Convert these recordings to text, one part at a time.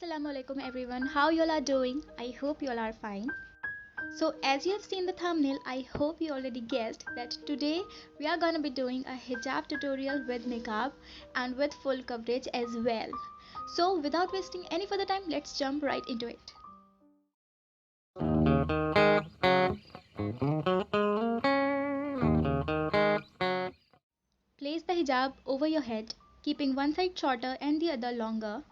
Assalamu alaikum everyone, how you all are doing? I hope you all are fine. So as you have seen the thumbnail, I hope you already guessed that today we are gonna be doing a hijab tutorial with niqab and with full coverage as well. So without wasting any further time, let's jump right into it. Place the hijab over your head, keeping one side shorter and the other longer.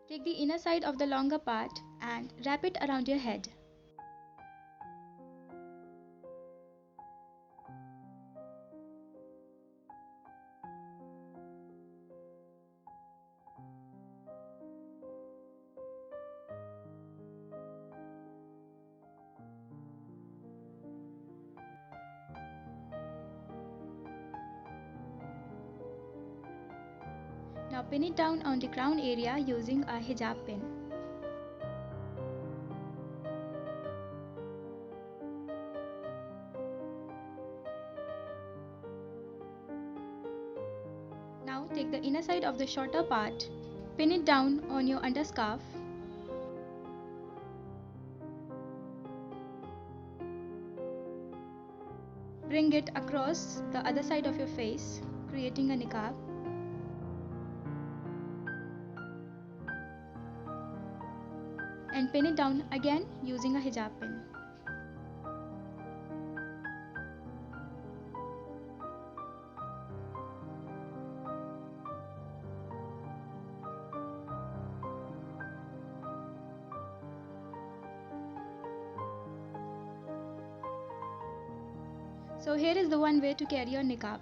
Take the inner side of the longer part and wrap it around your head. Now pin it down on the crown area using a hijab pin. Now take the inner side of the shorter part, pin it down on your underscarf. Bring it across the other side of your face, creating a niqab. And pin it down again using a hijab pin. So here is the one way to carry your niqab.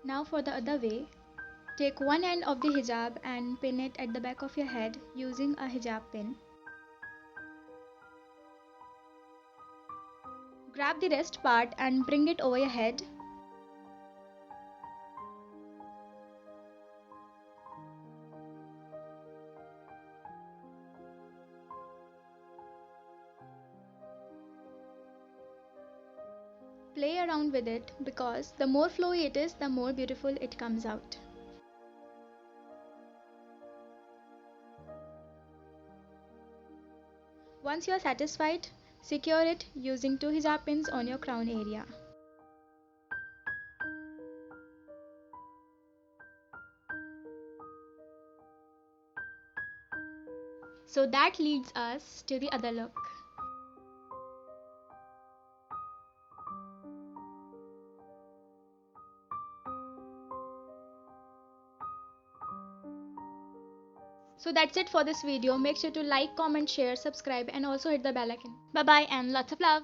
Now for the other way, take one end of the hijab and pin it at the back of your head using a hijab pin. Grab the rest part and bring it over your head. Play around with it because the more flowy it is, the more beautiful it comes out. Once you are satisfied, secure it using two hijab pins on your crown area. So that leads us to the other look. So that's it for this video. Make sure to like, comment, share, subscribe and also hit the bell icon. Bye bye and lots of love.